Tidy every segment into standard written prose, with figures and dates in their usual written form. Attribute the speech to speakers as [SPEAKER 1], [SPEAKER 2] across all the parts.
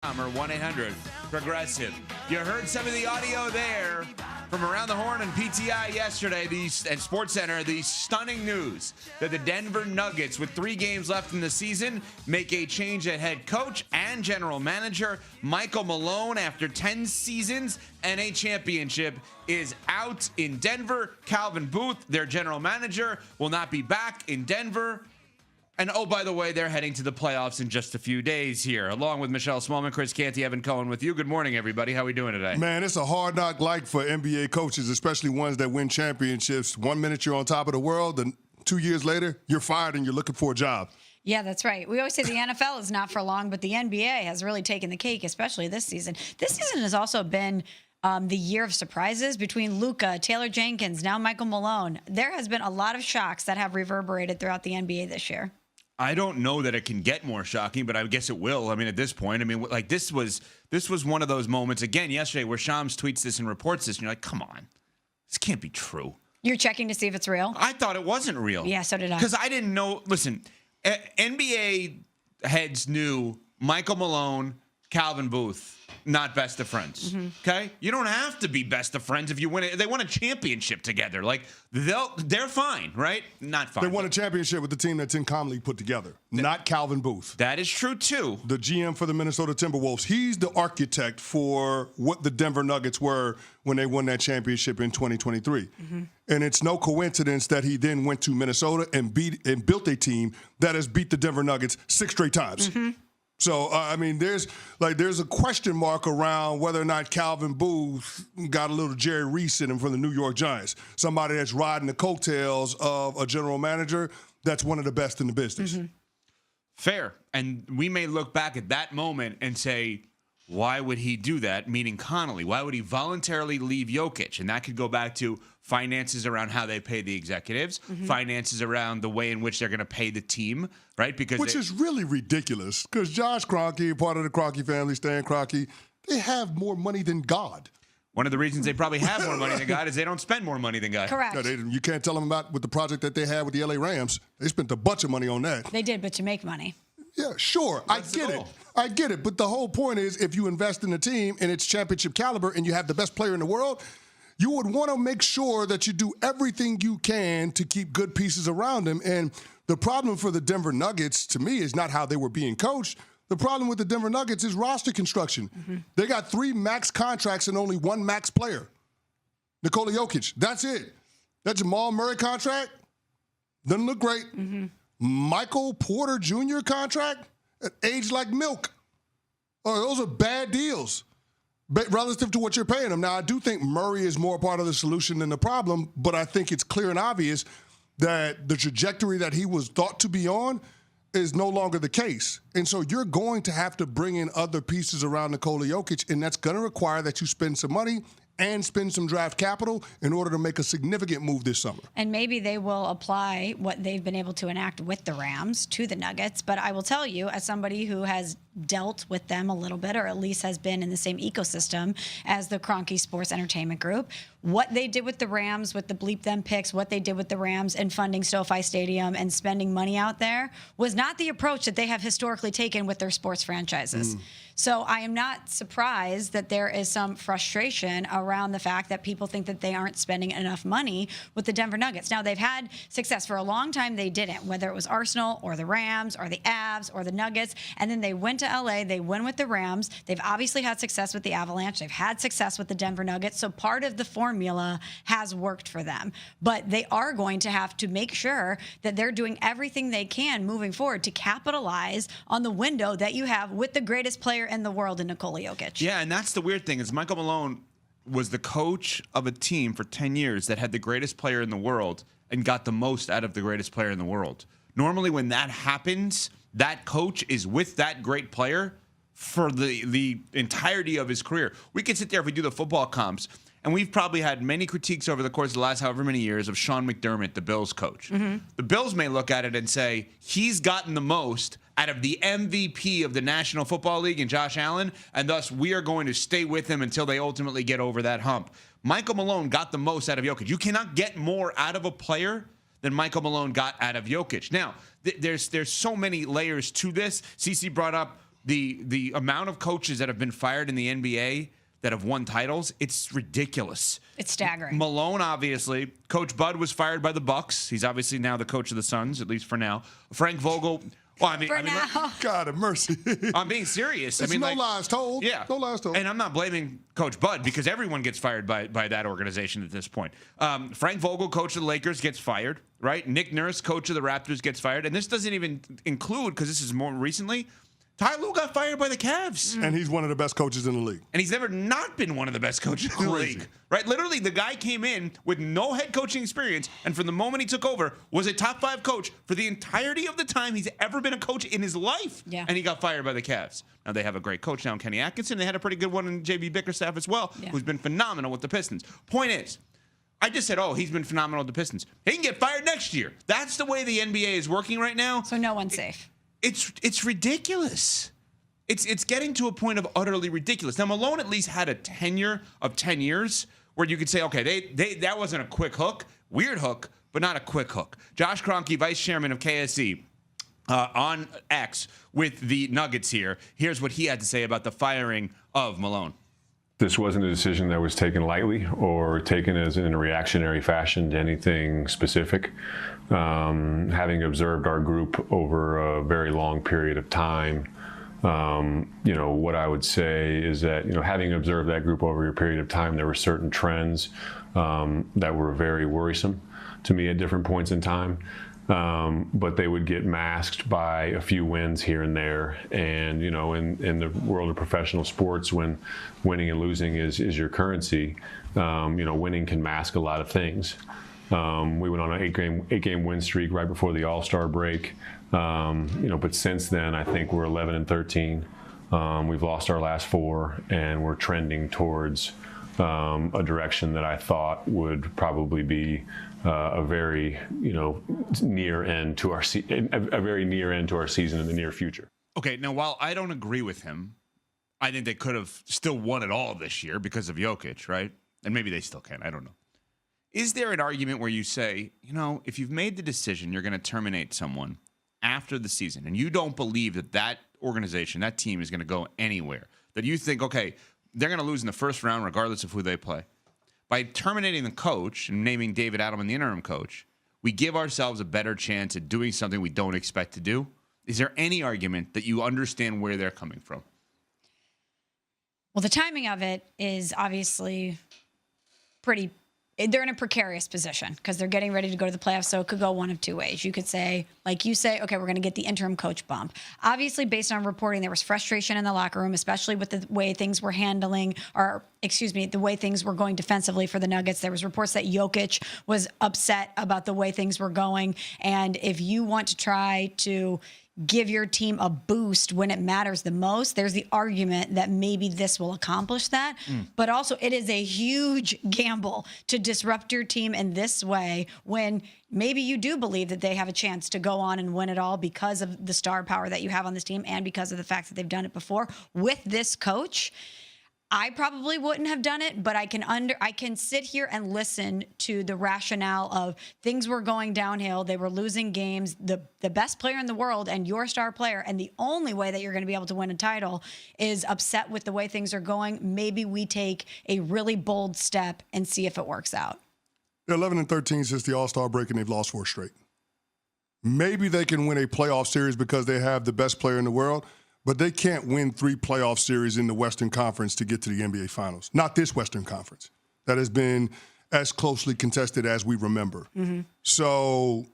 [SPEAKER 1] Or 1-800-PROGRESSIVE. You heard some of the audio there from Around the Horn and PTI yesterday, and SportsCenter, the stunning news that the Denver Nuggets, with 3 games left in the season, make a change at head coach and general manager. Michael Malone, after 10 seasons and a championship, is out in Denver. Calvin Booth, their general manager, will not be back in Denver. And, oh, by the way, they're heading to the playoffs in just a few days here. Along with Michelle Smallman, Chris Canty, Evan Cohen with you. Good morning, everybody. How are we doing today?
[SPEAKER 2] Man, it's a hard knock life for NBA coaches, especially ones that win championships. 1 minute you're on top of the world, and 2 years later, you're fired and you're looking for a job.
[SPEAKER 3] Yeah, that's right. We always say the NFL is not for long, but the NBA has really taken the cake, especially this season. This season has also been the year of surprises between Luka, Taylor Jenkins, now Michael Malone. There has been a lot of shocks that have reverberated throughout the NBA this year.
[SPEAKER 1] I don't know that it can get more shocking, but I guess it will. I mean, at this point, like this was one of those moments again yesterday where Shams tweets this and reports this, and you're like, come on, this can't be true.
[SPEAKER 3] You're checking to see if it's real?
[SPEAKER 1] I thought it wasn't real.
[SPEAKER 3] Yeah, so did I.
[SPEAKER 1] Because I didn't know. Listen, NBA heads knew Michael Malone, Calvin Booth, not best of friends. Okay, you don't have to be best of friends if you win it. They won a championship together. Like they're fine, right? Not fine.
[SPEAKER 2] They won a championship with the team that Tim Connelly put together, not Calvin Booth.
[SPEAKER 1] That is true too.
[SPEAKER 2] The GM for the Minnesota Timberwolves. He's the architect for what the Denver Nuggets were when they won that championship in 2023. And it's no coincidence that he then went to Minnesota and built a team that has beat the Denver Nuggets 6 straight times. So, I mean, there's a question mark around whether or not Calvin Booth got a little Jerry Reese in him from the New York Giants, somebody that's riding the coattails of a general manager that's one of the best in the business.
[SPEAKER 1] Fair. And we may look back at that moment and say, why would he do that? Meaning Connelly. Why would he voluntarily leave Jokic? And that could go back to finances around how they pay the executives, finances around the way in which they're going to pay the team, right?
[SPEAKER 2] Which is really ridiculous because Josh Kroenke, part of the Kroenke family, Stan Kroenke, they have more money than God.
[SPEAKER 1] One of the reasons they probably have more money than God is they don't spend more money than God.
[SPEAKER 3] Correct.
[SPEAKER 2] No, you can't tell them about with the project that they had with the LA Rams. They spent a bunch of money on that.
[SPEAKER 3] They did, but to make money.
[SPEAKER 2] Yeah, sure. I get it. But the whole point is if you invest in a team and it's championship caliber and you have the best player in the world, you would want to make sure that you do everything you can to keep good pieces around them. And the problem for the Denver Nuggets, to me, is not how they were being coached. The problem with the Denver Nuggets is roster construction. They got 3 max contracts and only 1 max player. Nikola Jokic, that's it. That Jamal Murray contract doesn't look great. Michael Porter Jr. contract, aged like milk. Oh, those are bad deals relative to what you're paying him. Now, I do think Murray is more part of the solution than the problem, but I think it's clear and obvious that the trajectory that he was thought to be on is no longer the case. And so you're going to have to bring in other pieces around Nikola Jokic, and that's going to require that you spend some money and spend some draft capital in order to make a significant move this summer.
[SPEAKER 3] And maybe they will apply what they've been able to enact with the Rams to the Nuggets. But I will tell you, as somebody who has dealt with them a little bit, or at least has been in the same ecosystem as the Kroenke Sports Entertainment Group, what they did with the Rams, with the bleep them picks, what they did with the Rams and funding SoFi Stadium and spending money out there was not the approach that they have historically taken with their sports franchises. So I am not surprised that there is some frustration around the fact that people think that they aren't spending enough money with the Denver Nuggets. Now, they've had success for a long time. They didn't, whether it was Arsenal or the Rams or the Avs or the Nuggets. And then they went to LA. They win with the Rams. They've obviously had success with the Avalanche. They've had success with the Denver Nuggets. So part of the formula has worked for them. But they are going to have to make sure that they're doing everything they can moving forward to capitalize on the window that you have with the greatest player in the world in Nikola Jokic.
[SPEAKER 1] Yeah, and that's the weird thing is Michael Malone was the coach of a team for 10 years that had the greatest player in the world and got the most out of the greatest player in the world. Normally when that happens, that coach is with that great player for the entirety of his career. We could sit there if we do the football comps, and we've probably had many critiques over the course of the last however many years of Sean McDermott, the Bills coach. The Bills may look at it and say, he's gotten the most out of the MVP of the National Football League and Josh Allen, and thus we are going to stay with him until they ultimately get over that hump. Michael Malone got the most out of Jokic. You cannot get more out of a player than Michael Malone got out of Jokic. Now, there's so many layers to this. CeCe brought up the amount of coaches that have been fired in the NBA that have won titles, it's ridiculous.
[SPEAKER 3] It's staggering.
[SPEAKER 1] Malone, obviously. Coach Bud was fired by the Bucks. He's obviously now the coach of the Suns, at least for now. Frank Vogel. Well, I mean,
[SPEAKER 2] God have mercy.
[SPEAKER 1] I'm being serious.
[SPEAKER 2] It's lies told.
[SPEAKER 1] Yeah.
[SPEAKER 2] No lies told.
[SPEAKER 1] And I'm not blaming Coach Bud because everyone gets fired by that organization at this point. Frank Vogel, coach of the Lakers, gets fired, right? Nick Nurse, coach of the Raptors, gets fired. And this doesn't even include, because this is more recently, Ty Lue got fired by the Cavs.
[SPEAKER 2] And he's one of the best coaches in the league.
[SPEAKER 1] And he's never not been one of the best coaches in the league. Right? Literally, the guy came in with no head coaching experience, and from the moment he took over, was a top 5 coach for the entirety of the time he's ever been a coach in his life.
[SPEAKER 3] Yeah.
[SPEAKER 1] And he got fired by the Cavs. Now, they have a great coach now in Kenny Atkinson. They had a pretty good one in J.B. Bickerstaff as well, who's been phenomenal with the Pistons. Point is, I just said, he's been phenomenal with the Pistons. He can get fired next year. That's the way the NBA is working right now.
[SPEAKER 3] So no one's safe.
[SPEAKER 1] It's ridiculous. It's getting to a point of utterly ridiculous. Now, Malone at least had a tenure of 10 years where you could say, okay, that wasn't a quick hook, weird hook, but not a quick hook. Josh Kroenke, vice chairman of KSE, on X with the Nuggets here. Here's what he had to say about the firing of Malone.
[SPEAKER 4] This wasn't a decision that was taken lightly or taken as in a reactionary fashion to anything specific. Having observed our group over a very long period of time, what I would say is that, having observed that group over a period of time, there were certain trends that were very worrisome to me at different points in time. But they would get masked by a few wins here and there. And, in the world of professional sports, when winning and losing is your currency, winning can mask a lot of things. We went on an eight-game win streak right before the All-Star break. But since then, I think we're 11-13. We've lost our last 4, and we're trending towards a direction that I thought would probably be a very, near end to our a very near end to our season in the near future.
[SPEAKER 1] Okay, now while I don't agree with him, I think they could have still won it all this year because of Jokic, right? And maybe they still can. I don't know. Is there an argument where you say, if you've made the decision you're going to terminate someone after the season, and you don't believe that organization, that team is going to go anywhere, that you think, okay, they're going to lose in the first round regardless of who they play. By terminating the coach and naming David Adelman the interim coach, we give ourselves a better chance at doing something we don't expect to do. Is there any argument that you understand where they're coming from?
[SPEAKER 3] Well, the timing of it is obviously they're in a precarious position because they're getting ready to go to the playoffs. So it could go one of two ways. You could say, like you say, okay, we're going to get the interim coach bump. Obviously, based on reporting, there was frustration in the locker room, especially with the way things were the way things were going defensively for the Nuggets. There was reports that Jokic was upset about the way things were going. And if you want to try to give your team a boost when it matters the most, there's the argument that maybe this will accomplish that. But also, it is a huge gamble to disrupt your team in this way when maybe you do believe that they have a chance to go on and win it all because of the star power that you have on this team and because of the fact that they've done it before. With this coach, I probably wouldn't have done it, but I can sit here and listen to the rationale of things were going downhill. They were losing games. The best player in the world and your star player, and the only way that you're going to be able to win a title is upset with the way things are going. Maybe we take a really bold step and see if it works out.
[SPEAKER 2] They're 11-13 since the All-Star break, and they've lost 4 straight. Maybe they can win a playoff series because they have the best player in the world. But they can't win 3 playoff series in the Western Conference to get to the NBA Finals. Not this Western Conference. That has been as closely contested as we remember. Mm-hmm. So,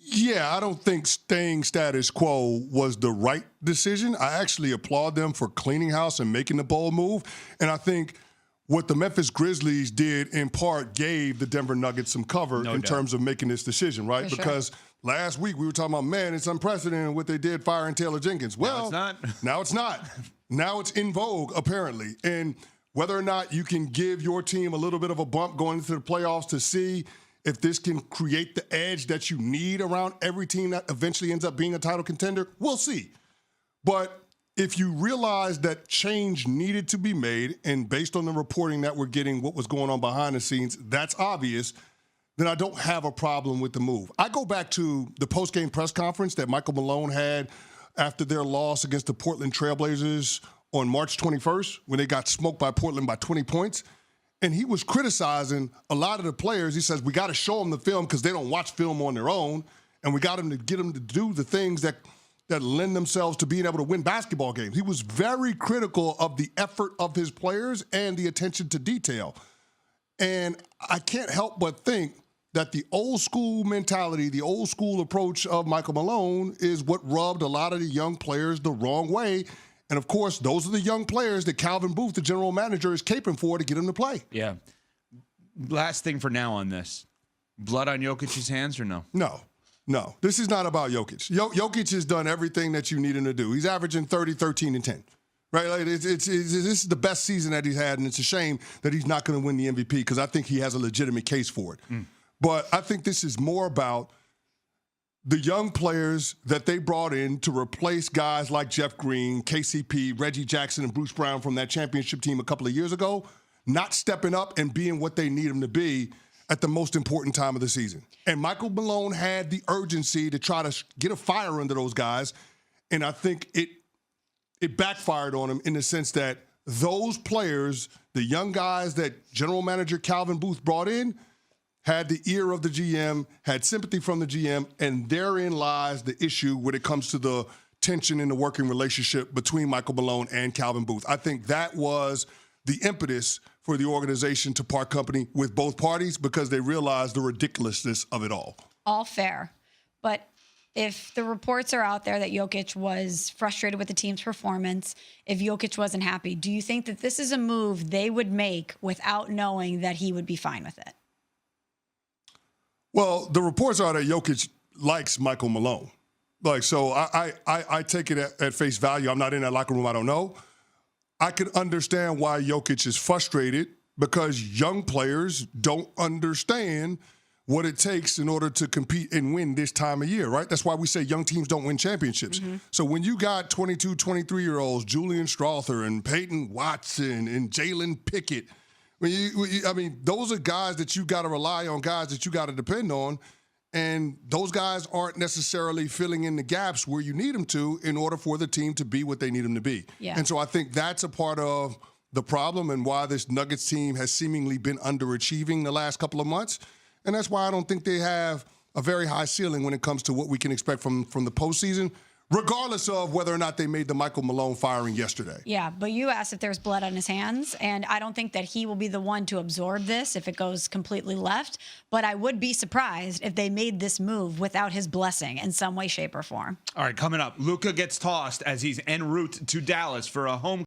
[SPEAKER 2] I don't think staying status quo was the right decision. I actually applaud them for cleaning house and making the bold move. And I think what the Memphis Grizzlies did in part gave the Denver Nuggets some cover in terms of making this decision, right? Because last week we were talking about, man, it's unprecedented what they did firing Taylor Jenkins. Well, now it's not. Now it's in vogue, apparently. And whether or not you can give your team a little bit of a bump going into the playoffs to see if this can create the edge that you need around every team that eventually ends up being a title contender, we'll see. But if you realize that change needed to be made, and based on the reporting that we're getting, what was going on behind the scenes, that's obvious, then I don't have a problem with the move. I go back to the post-game press conference that Michael Malone had after their loss against the Portland Trailblazers on March 21st when they got smoked by Portland by 20 points. And he was criticizing a lot of the players. He says, we got to show them the film because they don't watch film on their own. And we got them to get them to do the things that lend themselves to being able to win basketball games. He was very critical of the effort of his players and the attention to detail. And I can't help but think that the old school mentality, the old school approach of Michael Malone is what rubbed a lot of the young players the wrong way. And, of course, those are the young players that Calvin Booth, the general manager, is caping for to get them to play.
[SPEAKER 1] Yeah. Last thing for now on this. Blood on Jokic's hands or no?
[SPEAKER 2] No. This is not about Jokic. Jokic has done everything that you need him to do. He's averaging 30, 13, and 10. Right? Like this is the best season that he's had, and it's a shame that he's not going to win the MVP because I think he has a legitimate case for it. But I think this is more about the young players that they brought in to replace guys like Jeff Green, KCP, Reggie Jackson, and Bruce Brown from that championship team a couple of years ago, not stepping up and being what they need them to be at the most important time of the season. And Michael Malone had the urgency to try to get a fire under those guys, and I think it backfired on him in the sense that those players, the young guys that general manager Calvin Booth brought in, had the ear of the GM, had sympathy from the GM, and therein lies the issue when it comes to the tension in the working relationship between Michael Malone and Calvin Booth. I think that was the impetus for the organization to part company with both parties because they realized the ridiculousness of it all.
[SPEAKER 3] All fair. But if the reports are out there that Jokic was frustrated with the team's performance, if Jokic wasn't happy, do you think that this is a move they would make without knowing that he would be fine with it?
[SPEAKER 2] Well, the reports are that Jokic likes Michael Malone. So I take it at face value. I'm not in that locker room. I don't know. I can understand why Jokic is frustrated because young players don't understand what it takes in order to compete and win this time of year, right? That's why we say young teams don't win championships. So when you got 22, 23-year-olds, Julian Strawther and Peyton Watson and Jalen Pickett, those are guys that you got to rely on, guys that you got to depend on, and those guys aren't necessarily filling in the gaps where you need them to in order for the team to be what they need them to be.
[SPEAKER 3] Yeah.
[SPEAKER 2] And so I think that's a part of the problem and why this Nuggets team has seemingly been underachieving the last couple of months, and that's why I don't think they have a very high ceiling when it comes to what we can expect from the postseason, regardless of whether or not they made the Michael Malone firing yesterday.
[SPEAKER 3] Yeah, but you asked if there's blood on his hands, and I don't think that he will be the one to absorb this if it goes completely left, but I would be surprised if they made this move without his blessing in some way, shape, or form.
[SPEAKER 1] All right, coming up, Luka gets tossed as he's en route to Dallas for a home